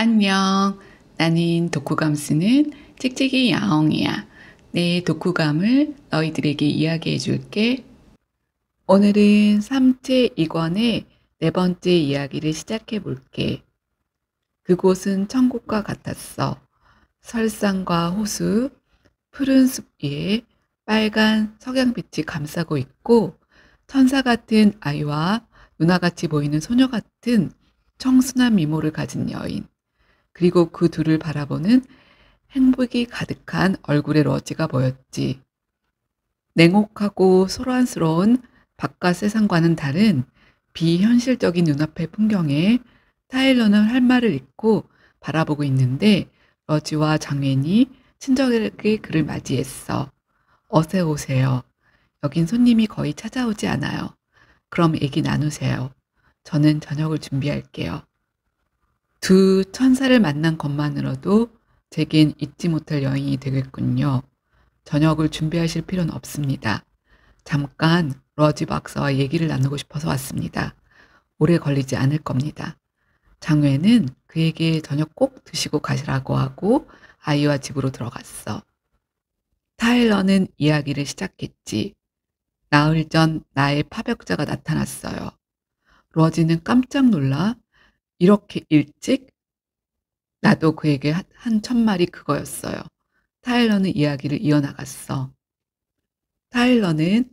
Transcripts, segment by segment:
안녕. 나는 독후감 쓰는 찍찍이 야옹이야. 내 독후감을 너희들에게 이야기해 줄게. 오늘은 삼체 2권의 네 번째 이야기를 시작해 볼게. 그곳은 천국과 같았어. 설산과 호수, 푸른 숲 위에 빨간 석양빛이 감싸고 있고 천사 같은 아이와 누나같이 보이는 소녀 같은 청순한 미모를 가진 여인. 그리고 그 둘을 바라보는 행복이 가득한 얼굴의 러지가 보였지. 냉혹하고 소란스러운 바깥 세상과는 다른 비현실적인 눈앞의 풍경에 타일러는 할 말을 잊고 바라보고 있는데 러지와 장앤이 친절하게 그를 맞이했어. 어서 오세요. 여긴 손님이 거의 찾아오지 않아요. 그럼 얘기 나누세요. 저는 저녁을 준비할게요. 두 천사를 만난 것만으로도 제겐 잊지 못할 여행이 되겠군요. 저녁을 준비하실 필요는 없습니다. 잠깐 러지 박사와 얘기를 나누고 싶어서 왔습니다. 오래 걸리지 않을 겁니다. 장외는 그에게 저녁 꼭 드시고 가시라고 하고 아이와 집으로 들어갔어. 타일러는 이야기를 시작했지. 나흘 전 나의 파벽자가 나타났어요. 러지는 깜짝 놀라 이렇게 일찍? 나도 그에게 한 첫말이 그거였어요. 타일러는 이야기를 이어나갔어. 타일러는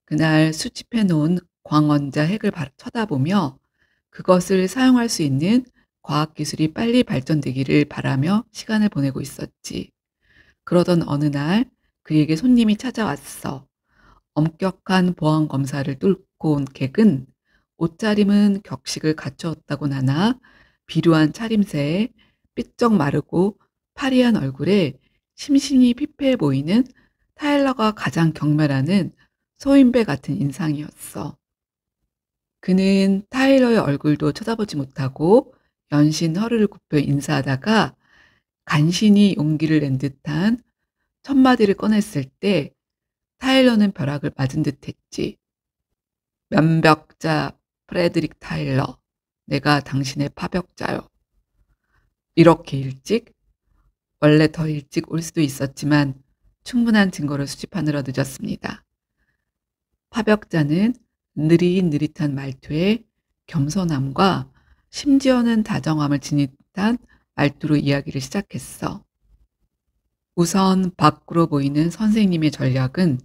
그날 수집해 놓은 광원자 핵을 쳐다보며 그것을 사용할 수 있는 과학기술이 빨리 발전되기를 바라며 시간을 보내고 있었지. 그러던 어느 날 그에게 손님이 찾아왔어. 엄격한 보안 검사를 뚫고 온 객은 옷차림은 격식을 갖추었다고 나나 비루한 차림새에 삐쩍 마르고 파리한 얼굴에 심신이 피폐해 보이는 타일러가 가장 경멸하는 소인배 같은 인상이었어. 그는 타일러의 얼굴도 쳐다보지 못하고 연신 허리를 굽혀 인사하다가 간신히 용기를 낸 듯한 첫마디를 꺼냈을 때 타일러는 벼락을 맞은 듯 했지. 면벽자 프레드릭 타일러, 내가 당신의 파벽자요. 이렇게 일찍? 원래 더 일찍 올 수도 있었지만 충분한 증거를 수집하느라 늦었습니다. 파벽자는 느릿느릿한 말투에 겸손함과 심지어는 다정함을 지닌 말투로 이야기를 시작했어. 우선 밖으로 보이는 선생님의 전략은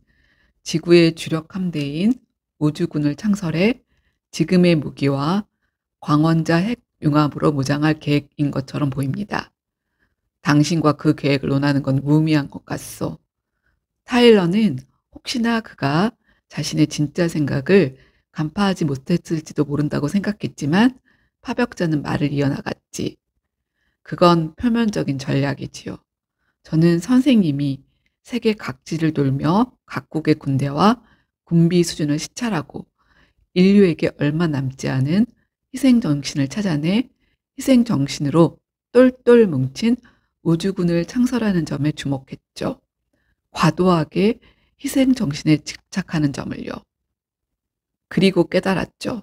지구의 주력 함대인 우주군을 창설해 지금의 무기와 광원자 핵 융합으로 무장할 계획인 것처럼 보입니다. 당신과 그 계획을 논하는 건 무의미한 것 같소. 타일러는 혹시나 그가 자신의 진짜 생각을 간파하지 못했을지도 모른다고 생각했지만 파벽자는 말을 이어나갔지. 그건 표면적인 전략이지요. 저는 선생님이 세계 각지를 돌며 각국의 군대와 군비 수준을 시찰하고 인류에게 얼마 남지 않은 희생정신을 찾아내 희생정신으로 똘똘 뭉친 우주군을 창설하는 점에 주목했죠. 과도하게 희생정신에 집착하는 점을요. 그리고 깨달았죠.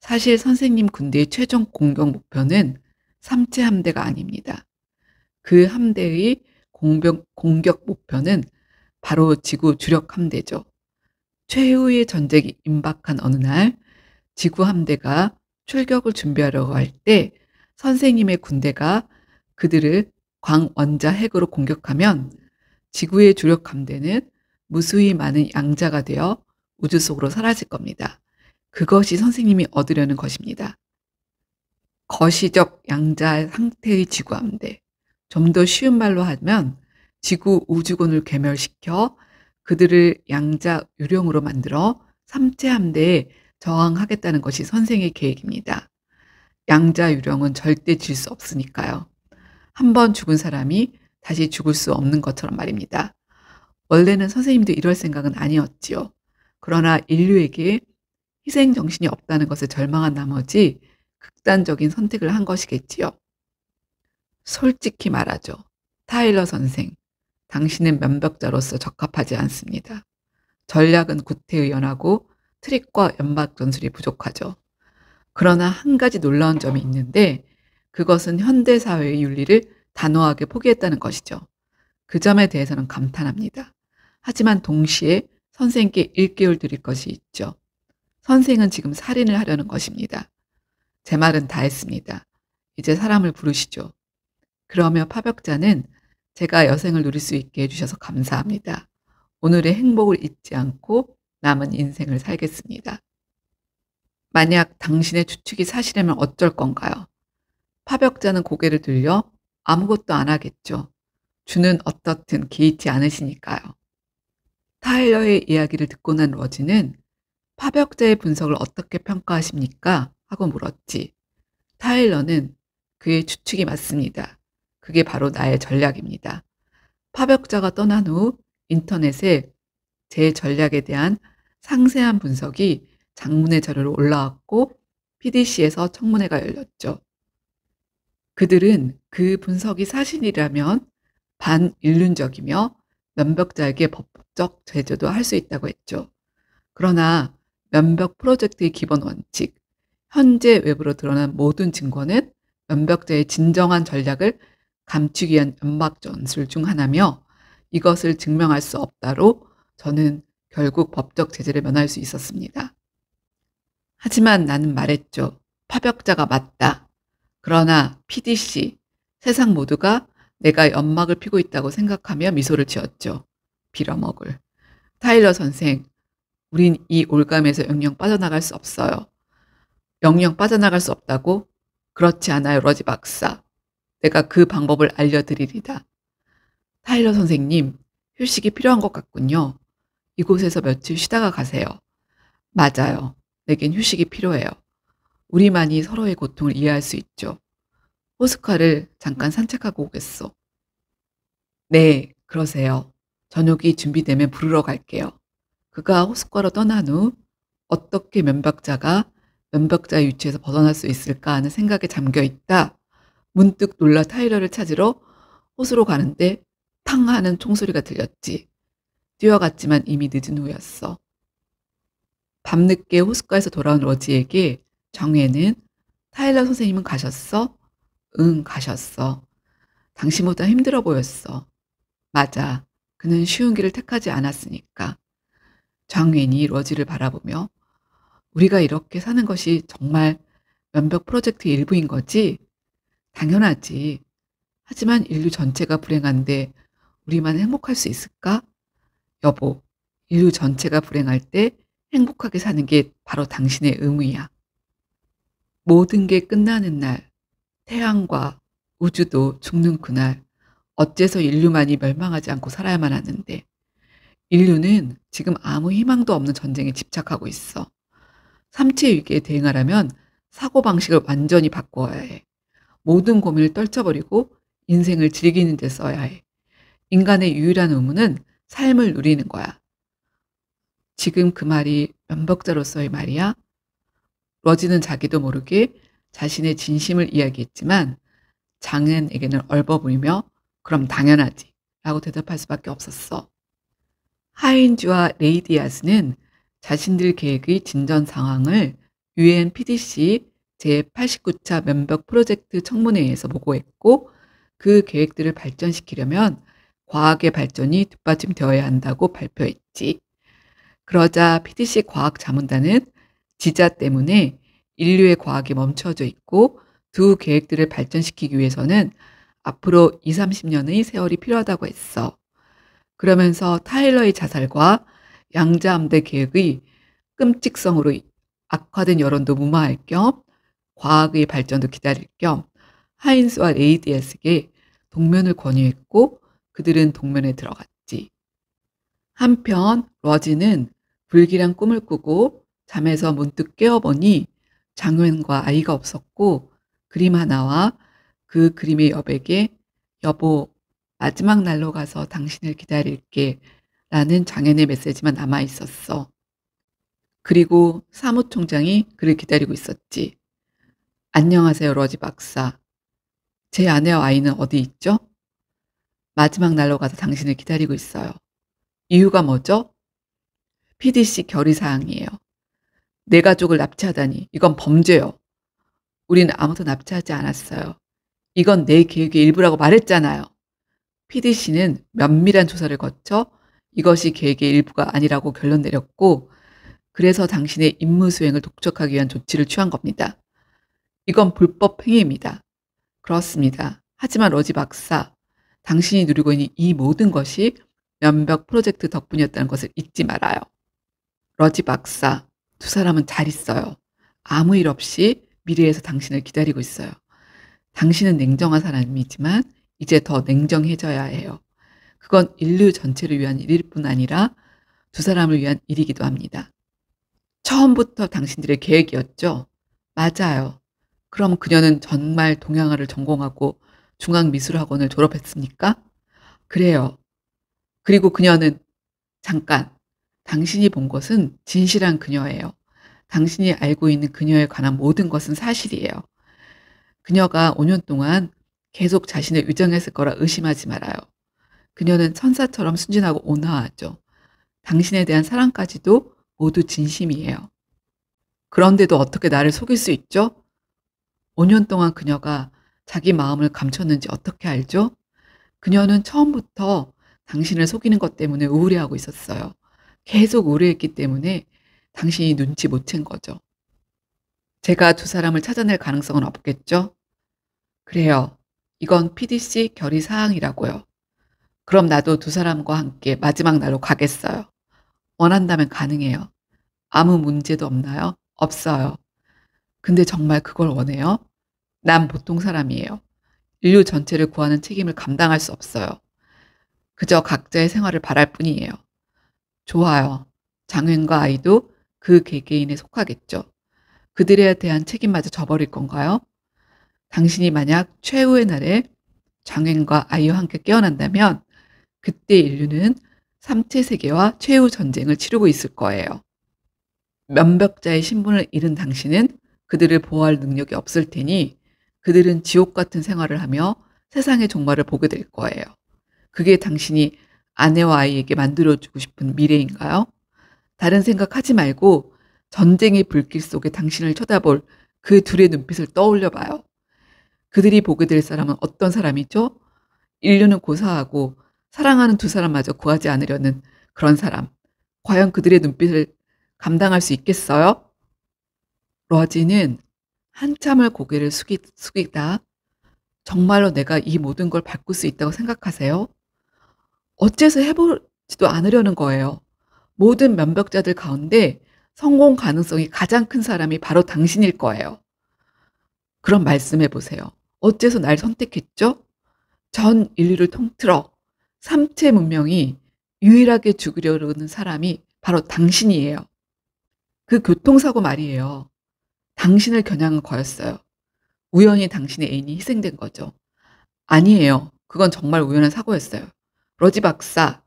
사실 선생님 군대의 최종 공격 목표는 삼체 함대가 아닙니다. 그 함대의 공격 목표는 바로 지구 주력 함대죠. 최후의 전쟁이 임박한 어느 날 지구 함대가 출격을 준비하려고 할 때 선생님의 군대가 그들을 광원자 핵으로 공격하면 지구의 주력 함대는 무수히 많은 양자가 되어 우주 속으로 사라질 겁니다. 그것이 선생님이 얻으려는 것입니다. 거시적 양자 상태의 지구 함대. 좀 더 쉬운 말로 하면 지구 우주군을 괴멸시켜 그들을 양자 유령으로 만들어 삼체 함대에 저항하겠다는 것이 선생의 계획입니다. 양자 유령은 절대 질 수 없으니까요. 한 번 죽은 사람이 다시 죽을 수 없는 것처럼 말입니다. 원래는 선생님도 이럴 생각은 아니었지요. 그러나 인류에게 희생 정신이 없다는 것을 절망한 나머지 극단적인 선택을 한 것이겠지요. 솔직히 말하죠. 타일러 선생, 당신은 면벽자로서 적합하지 않습니다. 전략은 구태의연하고 트릭과 연막 전술이 부족하죠. 그러나 한 가지 놀라운 점이 있는데 그것은 현대 사회의 윤리를 단호하게 포기했다는 것이죠. 그 점에 대해서는 감탄합니다. 하지만 동시에 선생께 일깨울 드릴 것이 있죠. 선생은 지금 살인을 하려는 것입니다. 제 말은 다 했습니다. 이제 사람을 부르시죠. 그러며 파벽자는 제가 여생을 누릴 수 있게 해주셔서 감사합니다. 오늘의 행복을 잊지 않고 남은 인생을 살겠습니다. 만약 당신의 추측이 사실이면 어쩔 건가요? 파벽자는 고개를 들려 아무것도 안 하겠죠. 주는 어떻든 개의치 않으시니까요. 타일러의 이야기를 듣고 난 러지는 파벽자의 분석을 어떻게 평가하십니까? 하고 물었지. 타일러는 그의 추측이 맞습니다. 그게 바로 나의 전략입니다. 파벽자가 떠난 후 인터넷에 제 전략에 대한 상세한 분석이 장문의 자료로 올라왔고 PDC에서 청문회가 열렸죠. 그들은 그 분석이 사실이라면 반인륜적이며 면벽자에게 법적 제재도 할 수 있다고 했죠. 그러나 면벽 프로젝트의 기본 원칙, 현재 외부로 드러난 모든 증거는 면벽자의 진정한 전략을 감추기 위한 연막 전술 중 하나며 이것을 증명할 수 없다로 저는 결국 법적 제재를 면할 수 있었습니다. 하지만 나는 말했죠. 파벽자가 맞다. 그러나 PDC, 세상 모두가 내가 연막을 피고 있다고 생각하며 미소를 지었죠. 빌어먹을. 타일러 선생, 우린 이 올감에서 영영 빠져나갈 수 없어요. 영영 빠져나갈 수 없다고? 그렇지 않아요, 러지 박사. 내가 그 방법을 알려드리리다. 타일러 선생님, 휴식이 필요한 것 같군요. 이곳에서 며칠 쉬다가 가세요. 맞아요. 내겐 휴식이 필요해요. 우리만이 서로의 고통을 이해할 수 있죠. 오스카를 잠깐 산책하고 오겠소. 네, 그러세요. 저녁이 준비되면 부르러 갈게요. 그가 호숫가로 떠난 후 어떻게 면박자가 면박자의 위치에서 벗어날 수 있을까 하는 생각에 잠겨 있다. 문득 놀라 타일러를 찾으러 호수로 가는데 탕 하는 총소리가 들렸지. 뛰어갔지만 이미 늦은 후였어. 밤늦게 호숫가에서 돌아온 러지에게 정혜는 타일러 선생님은 가셨어? 응, 가셨어. 당신보다 힘들어 보였어. 맞아. 그는 쉬운 길을 택하지 않았으니까. 정혜인이 러지를 바라보며 우리가 이렇게 사는 것이 정말 면벽 프로젝트의 일부인 거지? 당연하지. 하지만 인류 전체가 불행한데 우리만 행복할 수 있을까? 여보, 인류 전체가 불행할 때 행복하게 사는 게 바로 당신의 의무야. 모든 게 끝나는 날, 태양과 우주도 죽는 그날, 어째서 인류만이 멸망하지 않고 살아야만 하는데, 인류는 지금 아무 희망도 없는 전쟁에 집착하고 있어. 삼체 위기에 대응하려면 사고방식을 완전히 바꿔야 해. 모든 고민을 떨쳐버리고 인생을 즐기는 데 써야 해. 인간의 유일한 의무는 삶을 누리는 거야. 지금 그 말이 면박자로서의 말이야? 러지는 자기도 모르게 자신의 진심을 이야기했지만 장은에게는 얼버무리며 그럼 당연하지 라고 대답할 수밖에 없었어. 하인즈와 레이디아스는 자신들 계획의 진전 상황을 UN PDC 제89차 면벽 프로젝트 청문회에서 보고했고 그 계획들을 발전시키려면 과학의 발전이 뒷받침되어야 한다고 발표했지. 그러자 PDC 과학자문단은 지자 때문에 인류의 과학이 멈춰져 있고 두 계획들을 발전시키기 위해서는 앞으로 20, 30년의 세월이 필요하다고 했어. 그러면서 타일러의 자살과 양자함대 계획의 끔찍성으로 악화된 여론도 무마할 겸 과학의 발전도 기다릴 겸 하인스와 레이디에스에게 동면을 권유했고 그들은 동면에 들어갔지. 한편 러지는 불길한 꿈을 꾸고 잠에서 문득 깨어보니 장윤과 아이가 없었고 그림 하나와 그 그림의 여백에 여보 마지막 날로 가서 당신을 기다릴게 라는 장현의 메시지만 남아 있었어. 그리고 사무총장이 그를 기다리고 있었지. 안녕하세요 러지 박사. 제 아내와 아이는 어디 있죠? 마지막 날로 가서 당신을 기다리고 있어요. 이유가 뭐죠? PDC 결의사항이에요. 내 가족을 납치하다니 이건 범죄요. 우리는 아무도 납치하지 않았어요. 이건 내 계획의 일부라고 말했잖아요. PDC는 면밀한 조사를 거쳐 이것이 계획의 일부가 아니라고 결론 내렸고, 그래서 당신의 임무 수행을 독촉하기 위한 조치를 취한 겁니다. 이건 불법 행위입니다. 그렇습니다. 하지만 러지 박사, 당신이 누리고 있는 이 모든 것이 면벽 프로젝트 덕분이었다는 것을 잊지 말아요. 러지 박사, 두 사람은 잘 있어요. 아무 일 없이 미래에서 당신을 기다리고 있어요. 당신은 냉정한 사람이지만 이제 더 냉정해져야 해요. 그건 인류 전체를 위한 일일 뿐 아니라 두 사람을 위한 일이기도 합니다. 처음부터 당신들의 계획이었죠? 맞아요. 그럼 그녀는 정말 동양화를 전공하고 중앙미술학원을 졸업했습니까? 그래요. 그리고 그녀는 잠깐, 당신이 본 것은 진실한 그녀예요. 당신이 알고 있는 그녀에 관한 모든 것은 사실이에요. 그녀가 5년 동안 계속 자신을 위장했을 거라 의심하지 말아요. 그녀는 천사처럼 순진하고 온화하죠. 당신에 대한 사랑까지도 모두 진심이에요. 그런데도 어떻게 나를 속일 수 있죠? 5년 동안 그녀가 자기 마음을 감췄는지 어떻게 알죠? 그녀는 처음부터 당신을 속이는 것 때문에 우울해하고 있었어요. 계속 우울해했기 때문에 당신이 눈치 못 챈 거죠. 제가 두 사람을 찾아낼 가능성은 없겠죠? 그래요. 이건 PDC 결의 사항이라고요. 그럼 나도 두 사람과 함께 마지막 날로 가겠어요. 원한다면 가능해요. 아무 문제도 없나요? 없어요. 근데 정말 그걸 원해요? 난 보통 사람이에요. 인류 전체를 구하는 책임을 감당할 수 없어요. 그저 각자의 생활을 바랄 뿐이에요. 좋아요. 장윤과 아이도 그 개개인에 속하겠죠. 그들에 대한 책임마저 져버릴 건가요? 당신이 만약 최후의 날에 장윤과 아이와 함께 깨어난다면 그때 인류는 삼체 세계와 최후 전쟁을 치르고 있을 거예요. 면벽자의 신분을 잃은 당신은 그들을 보호할 능력이 없을 테니 그들은 지옥 같은 생활을 하며 세상의 종말을 보게 될 거예요. 그게 당신이 아내와 아이에게 만들어주고 싶은 미래인가요? 다른 생각하지 말고 전쟁의 불길 속에 당신을 쳐다볼 그 둘의 눈빛을 떠올려 봐요. 그들이 보게 될 사람은 어떤 사람이죠? 인류는 고사하고 사랑하는 두 사람마저 구하지 않으려는 그런 사람. 과연 그들의 눈빛을 감당할 수 있겠어요? 러지는 한참을 고개를 숙이다 정말로 내가 이 모든 걸 바꿀 수 있다고 생각하세요? 어째서 해보지도 않으려는 거예요. 모든 면벽자들 가운데 성공 가능성이 가장 큰 사람이 바로 당신일 거예요. 그럼 말씀해 보세요. 어째서 날 선택했죠? 전 인류를 통틀어 삼체 문명이 유일하게 죽으려는 사람이 바로 당신이에요. 그 교통사고 말이에요. 당신을 겨냥한 거였어요. 우연히 당신의 애인이 희생된 거죠. 아니에요. 그건 정말 우연한 사고였어요. 러지 박사,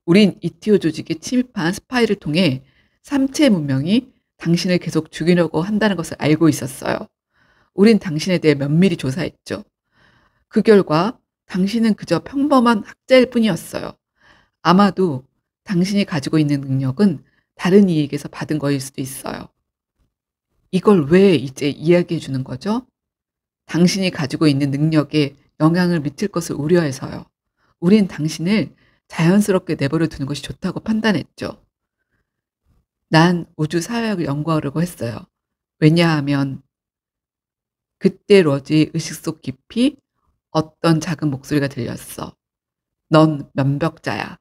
우린 이티오 조직에 침입한 스파이를 통해 삼체 문명이 당신을 계속 죽이려고 한다는 것을 알고 있었어요. 우린 당신에 대해 면밀히 조사했죠. 그 결과 당신은 그저 평범한 학자일 뿐이었어요. 아마도 당신이 가지고 있는 능력은 다른 이에게서 받은 거일 수도 있어요. 이걸 왜 이제 이야기해 주는 거죠? 당신이 가지고 있는 능력에 영향을 미칠 것을 우려해서요. 우린 당신을 자연스럽게 내버려 두는 것이 좋다고 판단했죠. 난 우주 사회학을 연구하려고 했어요. 왜냐하면 그때 러지의 의식 속 깊이 어떤 작은 목소리가 들렸어. 넌 면벽자야.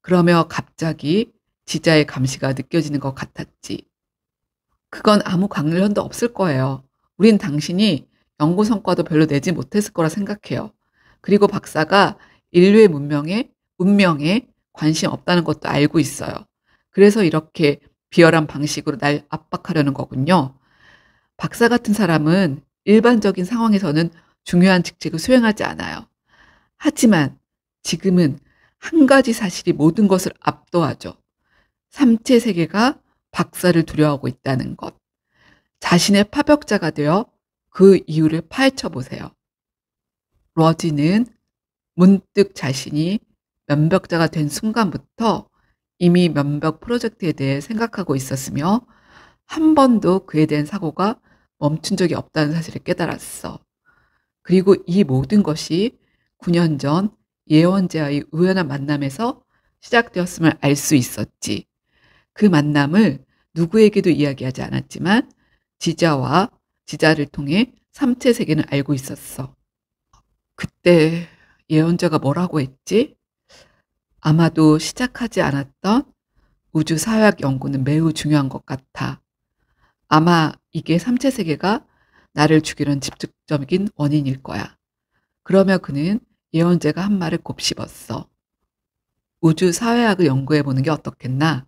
그러며 갑자기 지자의 감시가 느껴지는 것 같았지. 그건 아무 관련도 없을 거예요. 우린 당신이 연구 성과도 별로 내지 못했을 거라 생각해요. 그리고 박사가 인류의 문명에 관심 없다는 것도 알고 있어요. 그래서 이렇게 비열한 방식으로 날 압박하려는 거군요. 박사 같은 사람은 일반적인 상황에서는 중요한 직책을 수행하지 않아요. 하지만 지금은 한 가지 사실이 모든 것을 압도하죠. 삼체 세계가 박사를 두려워하고 있다는 것. 자신의 파벽자가 되어 그 이유를 파헤쳐 보세요. 러지는 문득 자신이 면벽자가 된 순간부터 이미 면벽 프로젝트에 대해 생각하고 있었으며 한 번도 그에 대한 사고가 멈춘 적이 없다는 사실을 깨달았어. 그리고 이 모든 것이 9년 전 예언자의 우연한 만남에서 시작되었음을 알 수 있었지. 그 만남을 누구에게도 이야기하지 않았지만 지자와 지자를 통해 삼체 세계는 알고 있었어. 그때 예언자가 뭐라고 했지? 아마도 시작하지 않았던 우주 사회학 연구는 매우 중요한 것 같아. 아마 이게 삼체 세계가 나를 죽이는 직접적인 원인일 거야. 그러며 그는 예언자가 한 말을 곱씹었어. 우주 사회학을 연구해 보는 게 어떻겠나?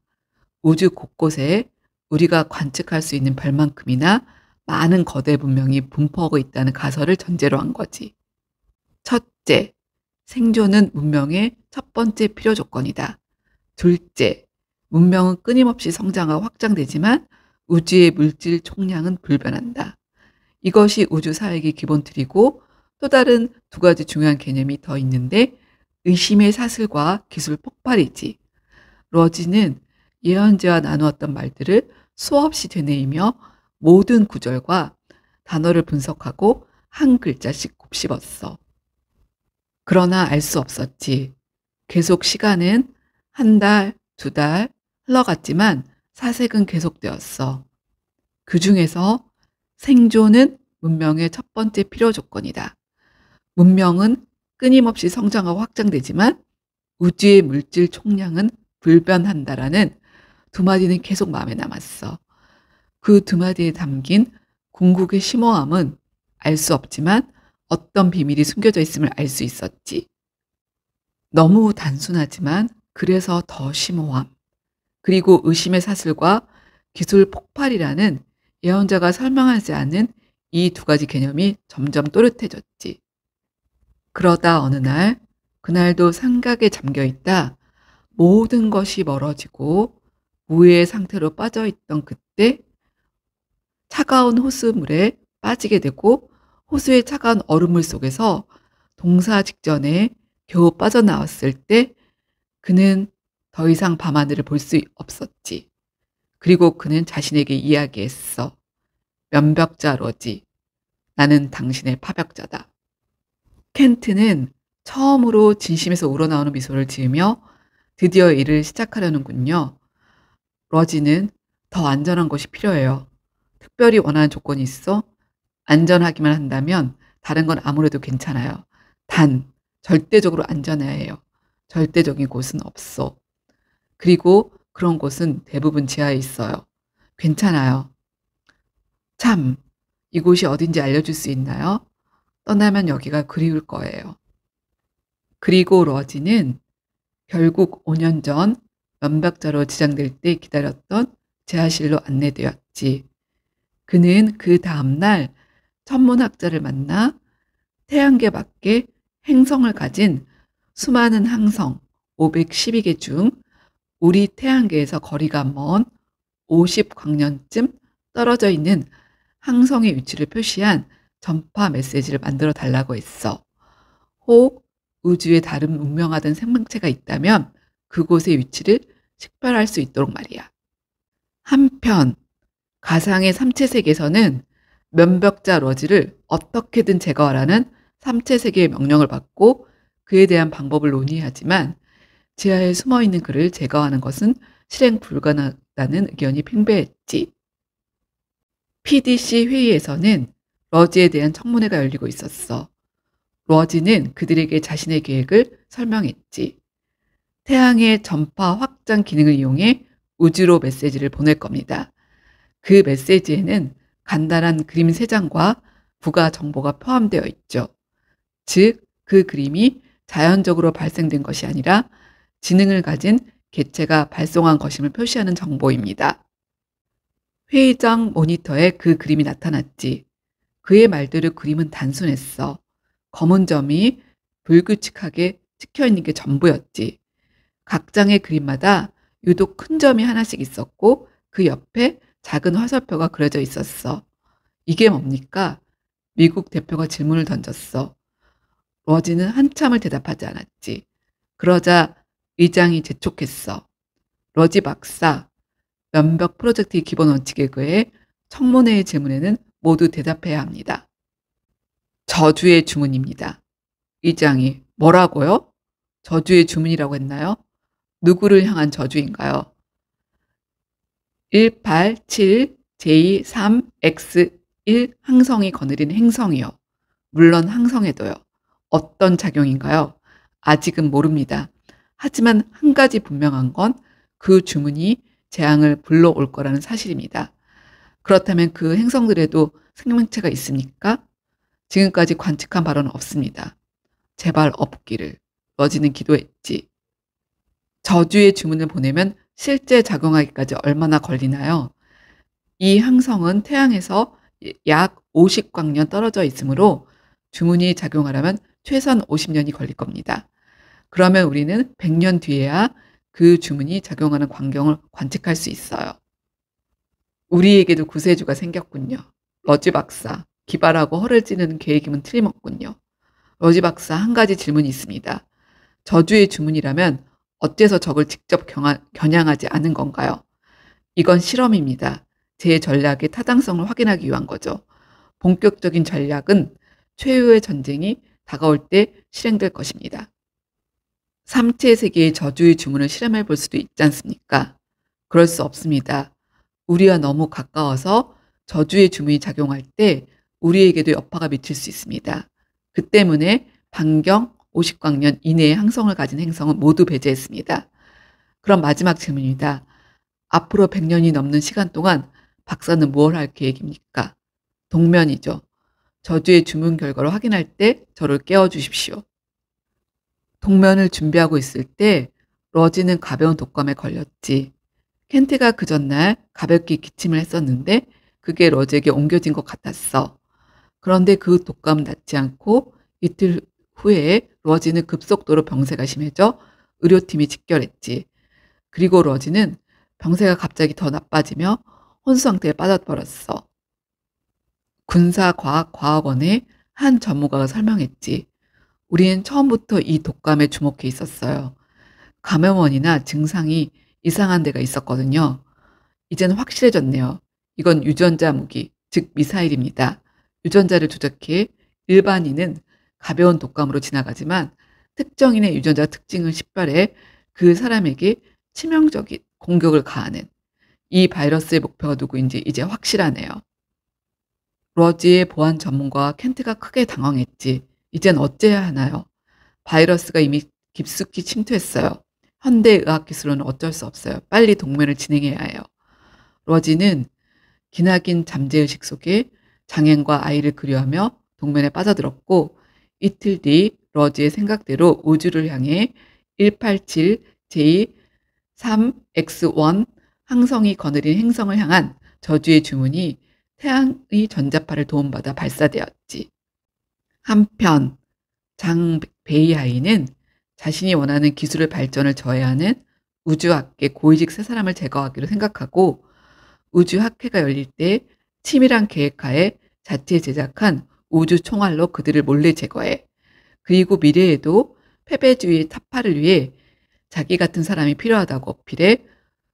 우주 곳곳에 우리가 관측할 수 있는 별만큼이나 많은 거대 문명이 분포하고 있다는 가설을 전제로 한 거지. 첫째, 생존은 문명의 첫 번째 필요 조건이다. 둘째, 문명은 끊임없이 성장하고 확장되지만 우주의 물질 총량은 불변한다. 이것이 우주 사회의 기본 틀이고 또 다른 두 가지 중요한 개념이 더 있는데 의심의 사슬과 기술 폭발이지. 러지는 예언자와 나누었던 말들을 수없이 되뇌이며 모든 구절과 단어를 분석하고 한 글자씩 곱씹었어. 그러나 알 수 없었지. 계속 시간은 한 달, 두 달 흘러갔지만 사색은 계속되었어. 그 중에서 생존은 문명의 첫 번째 필요 조건이다. 문명은 끊임없이 성장하고 확장되지만 우주의 물질 총량은 불변한다라는 두 마디는 계속 마음에 남았어. 그 두 마디에 담긴 궁극의 심오함은 알 수 없지만 어떤 비밀이 숨겨져 있음을 알 수 있었지. 너무 단순하지만 그래서 더 심오함. 그리고 의심의 사슬과 기술 폭발이라는 예언자가 설명하지 않은 이 두 가지 개념이 점점 또렷해졌지. 그러다 어느 날, 그날도 삼각에 잠겨 있다 모든 것이 멀어지고 무의 상태로 빠져 있던 그때 차가운 호수물에 빠지게 되고 호수의 차가운 얼음물 속에서 동사 직전에 겨우 빠져나왔을 때 그는 더 이상 밤하늘을 볼 수 없었지. 그리고 그는 자신에게 이야기했어. 면벽자 러지. 나는 당신의 파벽자다. 켄트는 처음으로 진심에서 우러나오는 미소를 지으며 드디어 일을 시작하려는군요. 러지는 더 안전한 것이 필요해요. 특별히 원하는 조건이 있어? 안전하기만 한다면 다른 건 아무래도 괜찮아요. 단, 절대적으로 안전해야 해요. 절대적인 곳은 없어. 그리고 그런 곳은 대부분 지하에 있어요. 괜찮아요. 참, 이곳이 어딘지 알려줄 수 있나요? 떠나면 여기가 그리울 거예요. 그리고 러지는 결국 5년 전 면박자로 지정될 때 기다렸던 지하실로 안내되었지. 그는 그 다음날 천문학자를 만나 태양계 밖에 행성을 가진 수많은 항성 512개 중 우리 태양계에서 거리가 먼 50광년쯤 떨어져 있는 항성의 위치를 표시한 전파 메시지를 만들어 달라고 했어. 혹 우주에 다른 문명하던 생명체가 있다면 그곳의 위치를 식별할 수 있도록 말이야. 한편 가상의 삼체세계에서는 면벽자 러지를 어떻게든 제거하라는 삼체세계의 명령을 받고 그에 대한 방법을 논의하지만 지하에 숨어있는 그를 제거하는 것은 실행 불가능하다는 의견이 팽배했지. PDC 회의에서는 러지에 대한 청문회가 열리고 있었어. 러지는 그들에게 자신의 계획을 설명했지. 태양의 전파 확장 기능을 이용해 우주로 메시지를 보낼 겁니다. 그 메시지에는 간단한 그림 3장과 부가 정보가 포함되어 있죠. 즉, 그 그림이 자연적으로 발생된 것이 아니라 지능을 가진 개체가 발송한 것임을 표시하는 정보입니다. 회의장 모니터에 그 그림이 나타났지. 그의 말대로 그림은 단순했어. 검은 점이 불규칙하게 찍혀있는 게 전부였지. 각 장의 그림마다 유독 큰 점이 하나씩 있었고 그 옆에 작은 화살표가 그려져 있었어. 이게 뭡니까? 미국 대표가 질문을 던졌어. 러지는 한참을 대답하지 않았지. 그러자 의장이 재촉했어. 러지 박사, 면벽 프로젝트의 기본 원칙에 의해 청문회의 질문에는 모두 대답해야 합니다. 저주의 주문입니다. 이 장이 뭐라고요? 저주의 주문이라고 했나요? 누구를 향한 저주인가요? 187J3X1 항성이 거느린 행성이요. 물론 항성에도요. 어떤 작용인가요? 아직은 모릅니다. 하지만 한 가지 분명한 건 그 주문이 재앙을 불러올 거라는 사실입니다. 그렇다면 그 행성들에도 생명체가 있습니까? 지금까지 관측한 바로는 없습니다. 제발 없기를. 러지는 기도했지. 저주의 주문을 보내면 실제 작용하기까지 얼마나 걸리나요? 이 항성은 태양에서 약 50광년 떨어져 있으므로 주문이 작용하려면 최소한 50년이 걸릴 겁니다. 그러면 우리는 100년 뒤에야 그 주문이 작용하는 광경을 관측할 수 있어요. 우리에게도 구세주가 생겼군요. 러지 박사, 기발하고 허를 찌르는 계획이면 틀림없군요. 러지 박사, 한 가지 질문이 있습니다. 저주의 주문이라면 어째서 적을 직접 겨냥하지 않은 건가요? 이건 실험입니다. 제 전략의 타당성을 확인하기 위한 거죠. 본격적인 전략은 최후의 전쟁이 다가올 때 실행될 것입니다. 삼체 세계의 저주의 주문을 실험해 볼 수도 있지 않습니까? 그럴 수 없습니다. 우리와 너무 가까워서 저주의 주문이 작용할 때 우리에게도 여파가 미칠 수 있습니다. 그 때문에 반경 50광년 이내의 항성을 가진 행성은 모두 배제했습니다. 그럼 마지막 질문입니다. 앞으로 100년이 넘는 시간 동안 박사는 무엇을 할 계획입니까? 동면이죠. 저주의 주문 결과를 확인할 때 저를 깨워주십시오. 동면을 준비하고 있을 때 러지는 가벼운 독감에 걸렸지. 켄트가 그 전날 가볍게 기침을 했었는데 그게 러지에게 옮겨진 것 같았어. 그런데 그 독감은 낫지 않고 이틀 후에 러지는 급속도로 병세가 심해져 의료팀이 직결했지. 그리고 러지는 병세가 갑자기 더 나빠지며 혼수 상태에 빠져버렸어. 군사과학과학원의 한 전문가가 설명했지. 우리는 처음부터 이 독감에 주목해 있었어요. 감염원이나 증상이 이상한 데가 있었거든요. 이제는 확실해졌네요. 이건 유전자 무기, 즉 미사일입니다. 유전자를 조작해 일반인은 가벼운 독감으로 지나가지만 특정인의 유전자 특징을 식별해 그 사람에게 치명적인 공격을 가하는 이 바이러스의 목표가 누구인지 이제 확실하네요. 러지의 보안 전문가와 켄트가 크게 당황했지. 이젠 어째야 하나요? 바이러스가 이미 깊숙이 침투했어요. 현대 의학 기술로는 어쩔 수 없어요. 빨리 동면을 진행해야 해요. 러지는 기나긴 잠재의식 속에 장앤과 아이를 그리워하며 동면에 빠져들었고 이틀 뒤 러지의 생각대로 우주를 향해 187J3X1 항성이 거느린 행성을 향한 저주의 주문이 태양의 전자파를 도움받아 발사되었지. 한편 장 베이하이는 자신이 원하는 기술의 발전을 저해하는 우주학계 고위직 세 사람을 제거하기로 생각하고 우주학회가 열릴 때 치밀한 계획하에 자체 제작한 우주 총알로 그들을 몰래 제거해. 그리고 미래에도 패배주의 타파를 위해 자기 같은 사람이 필요하다고 어필해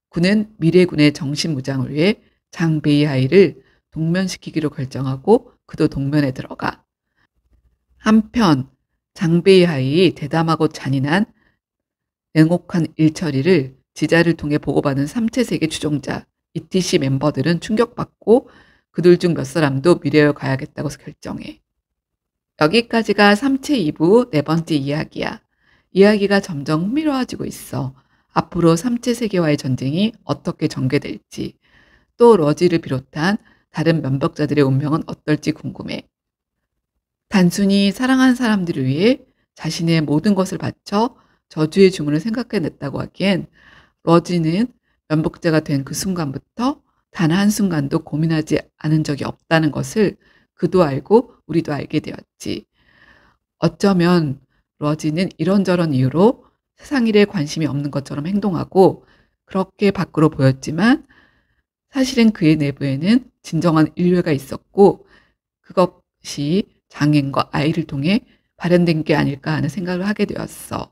군은 미래군의 정신무장을 위해 장 베이하이를 동면시키기로 결정하고 그도 동면에 들어가. 한편 장베이하이 대담하고 잔인한 냉혹한 일처리를 지자를 통해 보고받은 삼체세계 추종자 ETC 멤버들은 충격받고 그들 중 몇 사람도 미래에 가야겠다고 결정해. 여기까지가 삼체 2부 네 번째 이야기야. 이야기가 점점 흥미로워지고 있어. 앞으로 삼체 세계와의 전쟁이 어떻게 전개될지, 또 러지를 비롯한 다른 면벽자들의 운명은 어떨지 궁금해. 단순히 사랑하는 사람들을 위해 자신의 모든 것을 바쳐 저주의 주문을 생각해냈다고 하기엔 러지는 면복자가 된 그 순간부터 단 한순간도 고민하지 않은 적이 없다는 것을 그도 알고 우리도 알게 되었지. 어쩌면 러지는 이런저런 이유로 세상 일에 관심이 없는 것처럼 행동하고 그렇게 밖으로 보였지만 사실은 그의 내부에는 진정한 인류애가 있었고 그것이 장인과 아이를 통해 발현된 게 아닐까 하는 생각을 하게 되었어.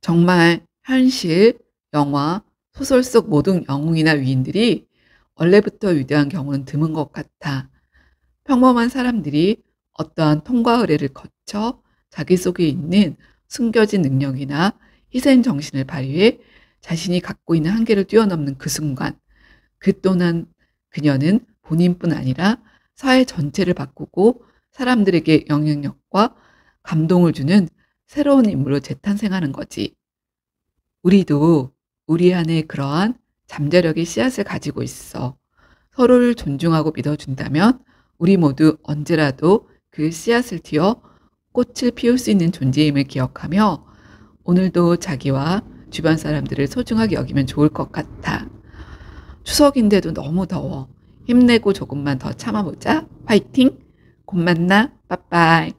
정말 현실, 영화, 소설 속 모든 영웅이나 위인들이 원래부터 위대한 경우는 드문 것 같아. 평범한 사람들이 어떠한 통과 의례를 거쳐 자기 속에 있는 숨겨진 능력이나 희생 정신을 발휘해 자신이 갖고 있는 한계를 뛰어넘는 그 순간, 그 또한 그녀는 본인뿐 아니라 사회 전체를 바꾸고 사람들에게 영향력과 감동을 주는 새로운 인물로 재탄생하는 거지. 우리도 우리 안에 그러한 잠재력의 씨앗을 가지고 있어. 서로를 존중하고 믿어준다면 우리 모두 언제라도 그 씨앗을 틔워 꽃을 피울 수 있는 존재임을 기억하며 오늘도 자기와 주변 사람들을 소중하게 여기면 좋을 것 같아. 추석인데도 너무 더워. 힘내고 조금만 더 참아보자. 화이팅! 곧 만나. 빠빠이.